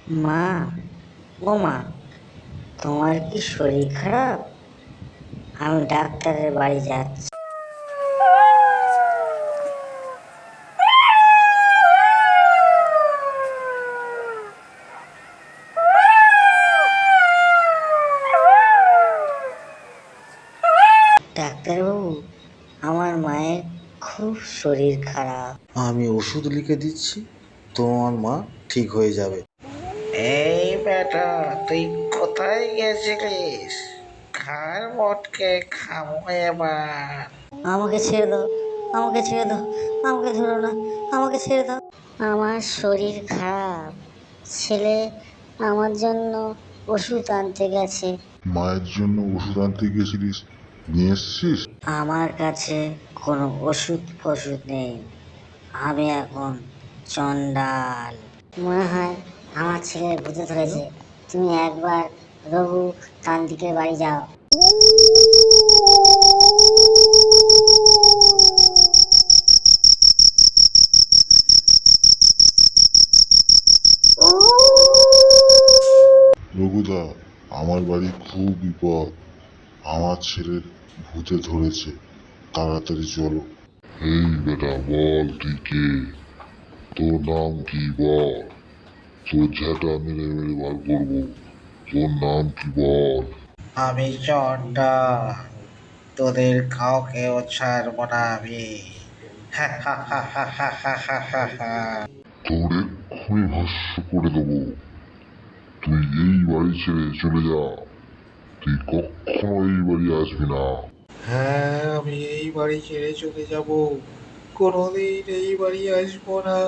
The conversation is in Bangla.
মা, ও মা, তোমার কি শরীর খারাপ? আমি ডাক্তারের বাড়ি যাচ্ছি। ডাক্তারবাবু, আমার মায়ের খুব শরীর খারাপ। আমি ওষুধ লিখে দিচ্ছি, তোমার মা ঠিক হয়ে যাবে। এই বেটা, তুই কোথায় গেছিলিস? ঘাড় মটকে খাবো এবার। আমাকে ছেড়ে দাও, আমাকে ছেড়ে দাও, আমাকে ধরো না, আমাকে ছেড়ে দাও। আমার শরীর খারাপ। ছেলে আমার জন্য ওষুধ আনতে গেছে। মায়ের জন্য ওষুধ আনতে গেছিলিস, নিয়ে এসছিস? আমার কাছে কোনো ওষুধ ফষুধ নেই। আমি এখন চন্ডাল। মনে হয় আমার ছেলের ভূতে ধরেছে। তুমি একবার রঘু তান্ত্রিকের বাড়ি যাও। রঘুদা, আমার বাড়ি খুব বিপদ, আমার ছেলের ভূতে ধরেছে, তাড়াতাড়ি চলো। এই বেটা, বল তুই কে? তোর নাম কি বল? তোর ঝাঁটা মেরে মেরে বার করবো। তোর নাম কি বল? আমি চন্ডাল, তোদের কাউকেও ছাড়বো না আমি। হা হা হা হা হা হা হা হা হা। তোর এক্ষুনি ভস্ম করে দেবো। তুই এই বাড়ি ছেড়ে চলে যা, তুই কখনো এই বাড়ি আসবি না। হ্যাঁ, আমি এই বাড়ি ছেড়ে চলে যাব, কোনোদিন এই বাড়ি আসবো না।